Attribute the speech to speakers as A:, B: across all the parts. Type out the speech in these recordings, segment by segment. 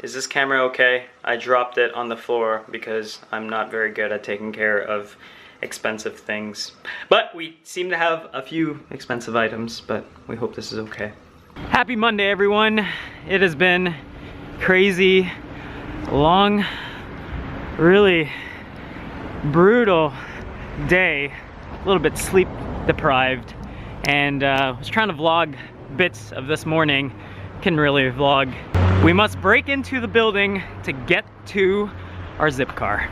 A: Is this camera okay? I dropped it on the floor because I'm not very good at taking care of expensive things. But we seem to have a few expensive items, but we hope this is okay. Happy Monday, everyone. It has been crazy, long, really brutal day. A little bit sleep deprived, and was trying to vlog bits of this morning. Couldn't really vlog. We must break into the building to get to our zip car.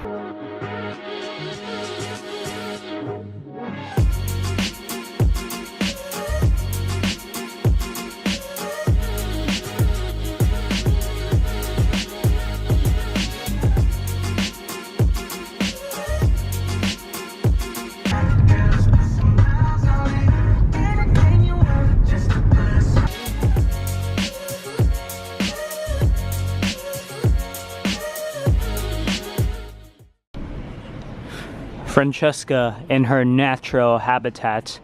A: Francesca in her natural habitat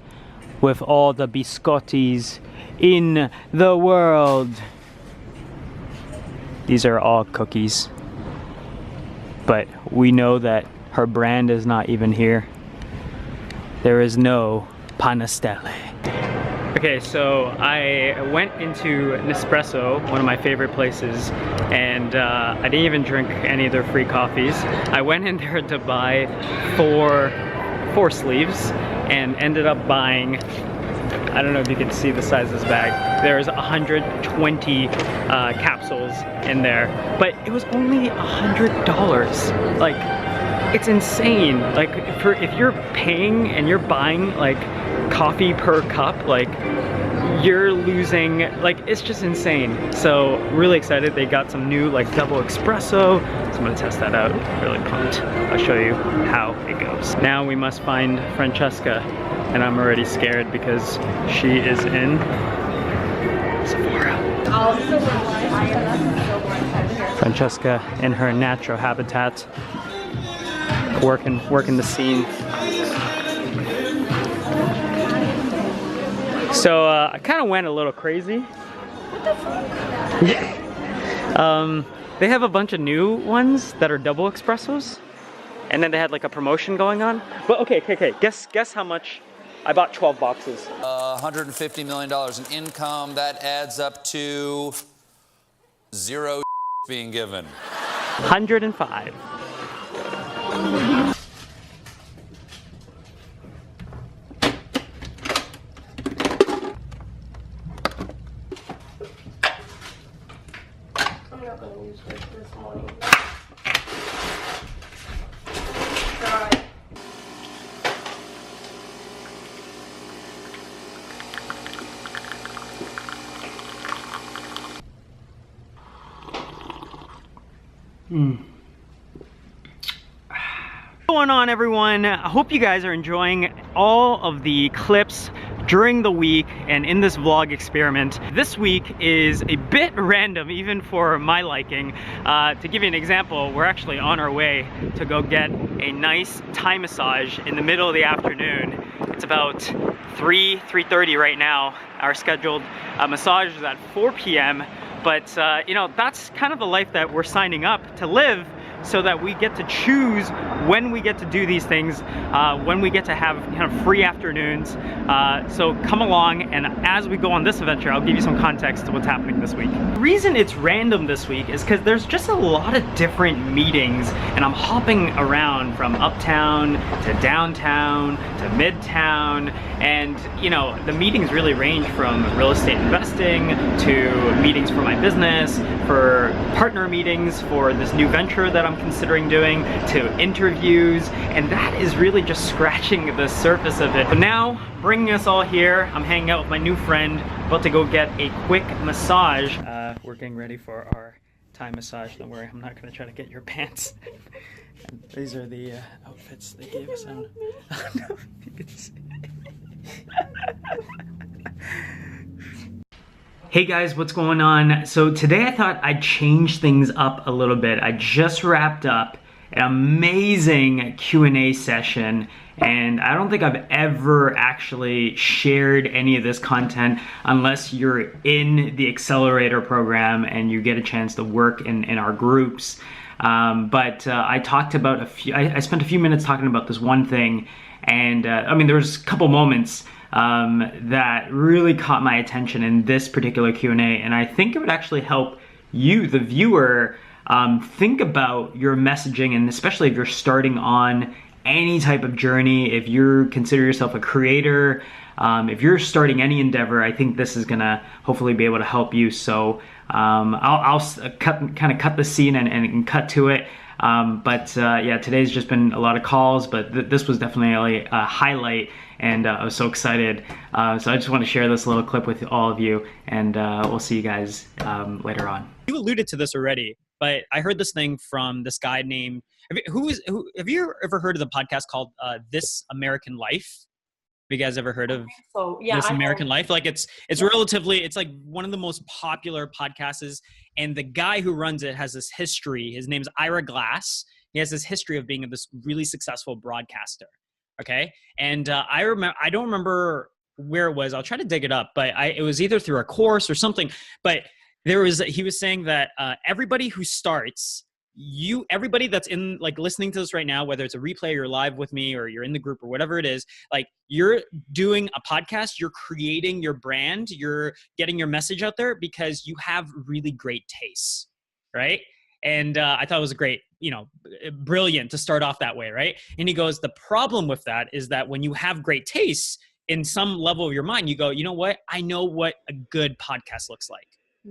A: with all the biscottis in the world. These are all cookies, but we know that her brand is not even here. There is no Panastelle. Okay, so I went into Nespresso, one of my favorite places, and I didn't even drink any of their free coffees. I went in there to buy four sleeves and ended up buying, I don't know if you can see the size of this bag. There's 120 capsules in there, but it was only $100. Like, it's insane. Like, if you're paying and you're buying like coffee per cup, like you're losing, like it's just insane. So really excited. They got some new like double espresso, so I'm gonna test that out. Really pumped. I'll show you how it goes. Now we must find Francesca, and I'm already scared because she is in Sephora. Francesca in her natural habitat, working the scene. So I kind of went a little crazy. What the fuck? They have a bunch of new ones that are double espressos, and then they had like a promotion going on. But okay. Guess how much? I bought 12 boxes.
B: $150 million in income. That adds up to zero being given.
A: 105. What's going on, everyone? I hope you guys are enjoying all of the clips during the week and in this vlog experiment. This week is a bit random, even for my liking. To give you an example, we're actually on our way to go get a nice Thai massage in the middle of the afternoon. It's about 3:30 right now. Our scheduled massage is at 4 p.m. But you know, that's kind of the life that we're signing up to live, so that we get to choose when we get to do these things, when we get to have kind of free afternoons. So come along, and as we go on this adventure, I'll give you some context to what's happening this week. The reason it's random this week is because there's just a lot of different meetings, and I'm hopping around from uptown to downtown to midtown, and you know, the meetings really range from real estate investing to meetings for my business, for partner meetings for this new venture that I'm considering doing, to interviews, and that is really just scratching the surface of it. But now, bringing us all here, I'm hanging out with my new friend, about to go get a quick massage. We're getting ready for our Thai massage. Don't worry, I'm not gonna try to get your pants. These are the outfits they gave us. I don't know if you can see. Hey guys, what's going on? So today I thought I'd change things up a little bit. I just wrapped up an amazing Q&A session, and I don't think I've ever actually shared any of this content unless you're in the accelerator program and you get a chance to work in our groups. But I talked about I spent a few minutes talking about this one thing, and I mean, there was a couple moments that really caught my attention in this particular Q&A, and I think it would actually help you, the viewer, think about your messaging, and especially if you're starting on any type of journey, if you consider yourself a creator, if you're starting any endeavor, I think this is gonna hopefully be able to help you. So I'll kind of cut the scene and cut to it. Yeah, today's just been a lot of calls, but this was definitely a highlight, and I was so excited. So I just want to share this little clip with all of you, and we'll see you guys later on.
C: You alluded to this already, but I heard this thing from this guy named, have you ever heard of the podcast called This American Life? Have you guys ever heard of This American Life? Like it's relatively, it's like one of the most popular podcasts, and the guy who runs it has this history. His name's Ira Glass. He has this history of being this really successful broadcaster. Okay. And I don't remember where it was. I'll try to dig it up, but it was either through a course or something, but he was saying that everybody who starts, everybody that's in, like, listening to this right now, whether it's a replay or you're live with me or you're in the group or whatever it is, like, you're doing a podcast, you're creating your brand, you're getting your message out there because you have really great tastes, right? And I thought it was great, brilliant to start off that way, right? And he goes, the problem with that is that when you have great tastes, in some level of your mind, you go, you know what? I know what a good podcast looks like.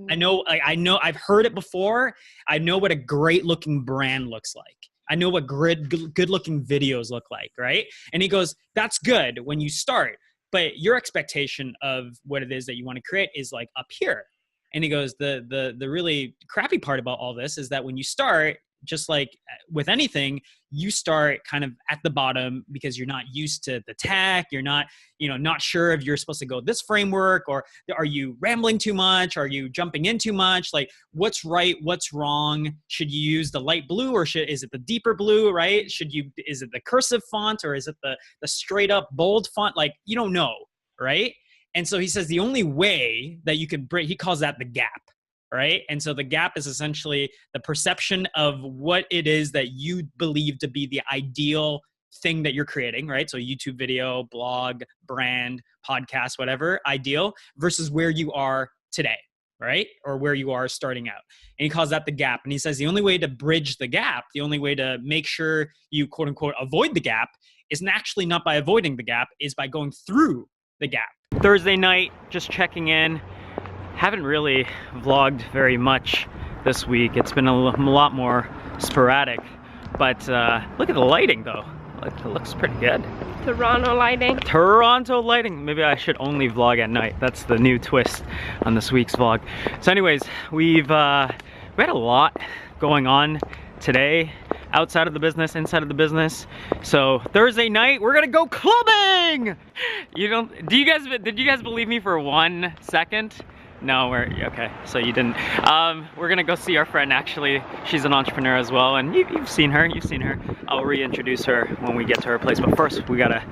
C: I know, I've heard it before. I know what a great looking brand looks like. I know what good looking videos look like, right? And he goes, that's good when you start, but your expectation of what it is that you want to create is like up here. And he goes, the really crappy part about all this is that when you start, just like with anything, you start kind of at the bottom because you're not used to the tech. You're not, not sure if you're supposed to go this framework, or are you rambling too much? Are you jumping in too much? Like, what's right? What's wrong? Should you use the light blue, or is it the deeper blue, right? Is it the cursive font, or is it the straight up bold font? Like, you don't know, right? And so he says the only way that you can break, he calls that the gap. Right. And so the gap is essentially the perception of what it is that you believe to be the ideal thing that you're creating. Right. So YouTube video, blog, brand, podcast, whatever, ideal, versus where you are today. Right. Or where you are starting out. And he calls that the gap. And he says the only way to bridge the gap, the only way to make sure you, quote unquote, avoid the gap is actually not by avoiding the gap, is by going through the gap.
A: Thursday night, just checking in. Haven't really vlogged very much this week. It's been a lot more sporadic, but look at the lighting though. It looks pretty good.
D: Toronto lighting.
A: Toronto lighting. Maybe I should only vlog at night. That's the new twist on this week's vlog. So anyways, we had a lot going on today, outside of the business, inside of the business. So Thursday night, we're gonna go clubbing. Did you guys believe me for 1 second? No, okay, so you didn't. We're gonna go see our friend, actually. She's an entrepreneur as well, and you've seen her. I'll reintroduce her when we get to her place, but first we gotta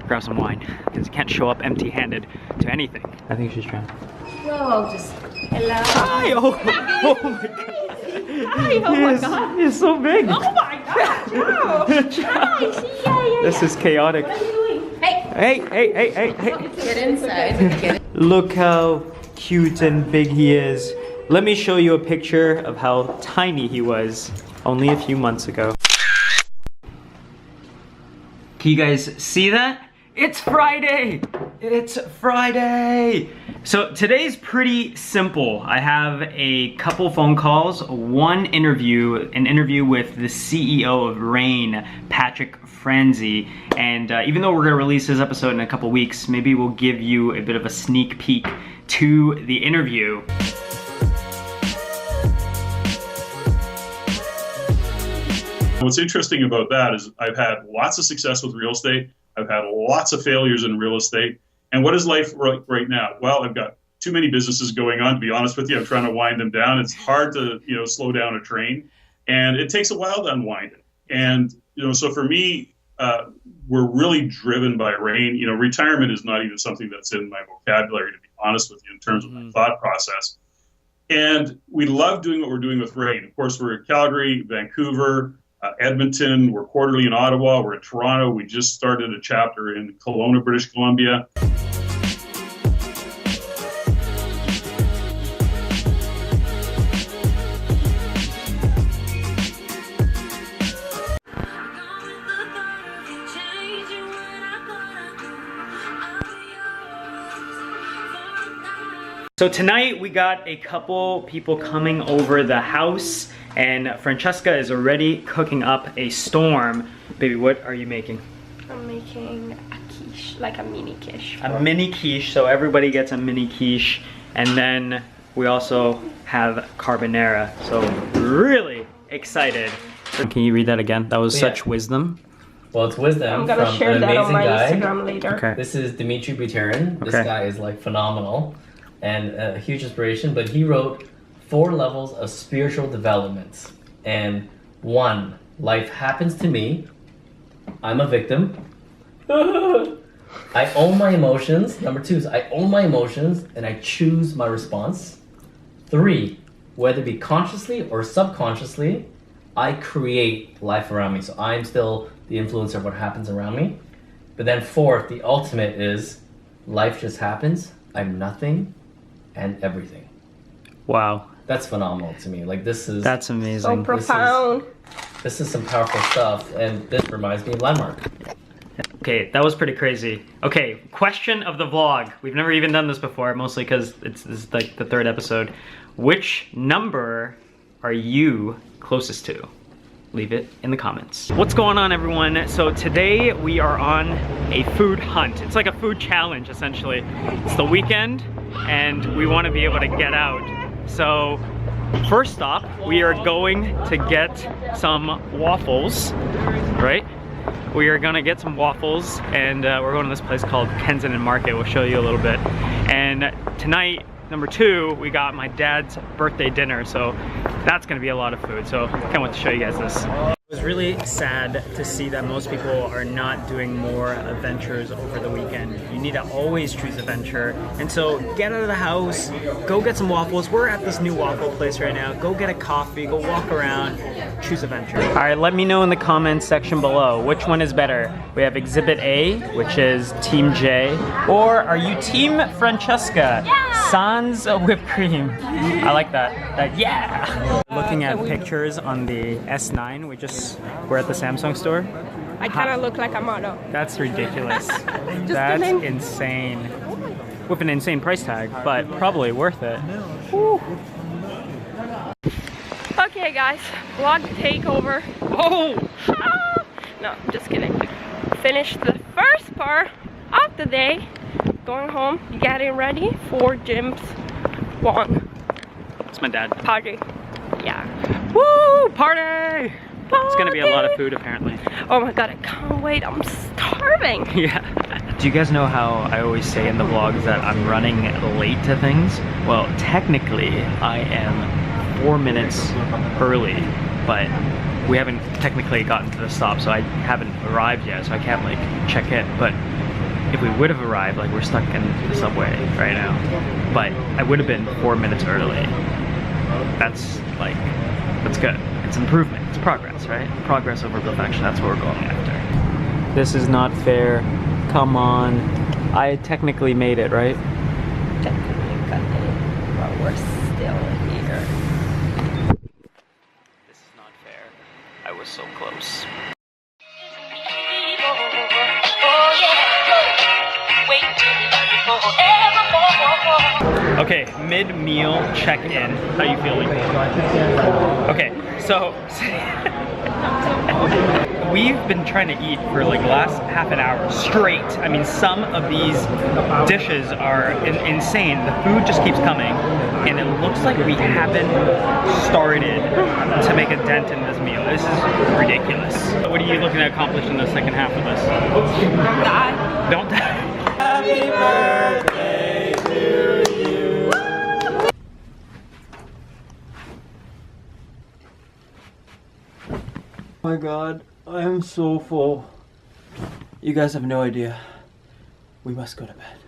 A: grab some wine, because you can't show up empty-handed to anything. I think she's trying.
D: Whoa, just hello.
A: Hi, oh my god.
D: Hi, oh my god.
A: He's so big.
D: Oh my god, Joe. Hi,
A: This is chaotic.
D: What are you doing? Hey.
A: Hey.
D: Get inside.
A: Look how cute and big he is. Let me show you a picture of how tiny he was only a few months ago. Can you guys see that? It's Friday! It's Friday! So today's pretty simple. I have a couple phone calls, an interview with the CEO of Rain, Patrick Franzi. And even though we're gonna release this episode in a couple weeks, maybe we'll give you a bit of a sneak peek to the interview.
E: What's interesting about that is I've had lots of success with real estate. I've had lots of failures in real estate. And what is life right now? Well, I've got too many businesses going on, to be honest with you. I'm trying to wind them down. It's hard to, slow down a train. And it takes a while to unwind it. And, so for me, we're really driven by rain. Retirement is not even something that's in my vocabulary, to be honest with you, in terms of my thought process. And we love doing what we're doing with rain. Of course, we're in Calgary, Vancouver, Edmonton. We're quarterly in Ottawa. We're in Toronto. We just started a chapter in Kelowna, British Columbia.
A: So tonight we got a couple people coming over the house, and Francesca is already cooking up a storm. Baby, what are you making?
D: I'm making a quiche, like a mini quiche.
A: A mini quiche, so everybody gets a mini quiche. And then we also have carbonara, so really excited. Can you read that again? That was such wisdom.
F: Well, it's wisdom
D: I'm gonna
F: from
D: share
F: an
D: that on
F: amazing
D: my
F: guy.
D: Instagram later.
A: Okay.
F: This is Dimitri Buterin. This guy is like phenomenal and a huge inspiration, but he wrote 4 levels of spiritual development. And 1, life happens to me. I'm a victim. I own my emotions. Number 2 is I own my emotions and I choose my response. 3, whether it be consciously or subconsciously, I create life around me. So I'm still the influencer of what happens around me. But then 4th, the ultimate is life just happens. I'm nothing and everything.
A: Wow.
F: That's phenomenal to me. Like
A: That's amazing.
D: So profound.
F: This is some powerful stuff, and this reminds me of Landmark.
A: Okay, that was pretty crazy. Okay, question of the vlog. We've never even done this before, mostly because this is like the 3rd episode. Which number are you closest to? Leave it in the comments. What's going on, everyone? So today we are on a food hunt. It's like a food challenge, essentially. It's the weekend and we want to be able to get out. So first stop, we are going to get some waffles, right? We are gonna get some waffles, and we're going to this place called Kensington Market. We'll show you a little bit. And tonight, number 2, we got my dad's birthday dinner, so that's gonna be a lot of food. So I can't wait to show you guys this. It was really sad to see that most people are not doing more adventures over the weekend. You need to always choose adventure. And so get out of the house, go get some waffles. We're at this new waffle place right now. Go get a coffee, go walk around, choose adventure. All right, let me know in the comments section below, which one is better? We have Exhibit A, which is Team J, or are you Team Francesca? Yeah! Sans whipped cream. I like that. Yeah! Looking at pictures on the S9, we're at the Samsung store.
D: I kind of look like a model.
A: That's ridiculous. That's
D: kidding.
A: insane. With an insane price tag, but probably worth it.
D: Okay, guys, vlog takeover.
A: Oh!
D: No, just kidding. Finished the first part of the day. Going home, getting ready for Jim's Wong
A: It's my dad.
D: party. Yeah.
A: Woo! Party! It's gonna be a lot of food, apparently.
D: Oh my god, I can't wait. I'm starving.
A: Yeah. Do you guys know how I always say in the vlogs that I'm running late to things? Well, technically, I am 4 minutes early, but we haven't technically gotten to the stop, so I haven't arrived yet, so I can't like check in. But if we would have arrived, like we're stuck in the subway right now, but I would have been 4 minutes early. That's good. It's improvement, it's progress, right? Progress over perfection, that's what we're going after. This is not fair. Come on. I technically made it, right?
D: Technically got it, but we're still here.
A: This is not fair. I was so close. Okay, mid-meal check-in. How you feeling? Okay, so we've been trying to eat for like the last half an hour straight. I mean, some of these dishes are insane. The food just keeps coming, and it looks like we haven't started to make a dent in this meal. This is ridiculous. What are you looking to accomplish in the second half of this?
D: Don't die.
A: Don't die. Happy birthday to you. Oh my god, I am so full. You guys have no idea. We must go to bed.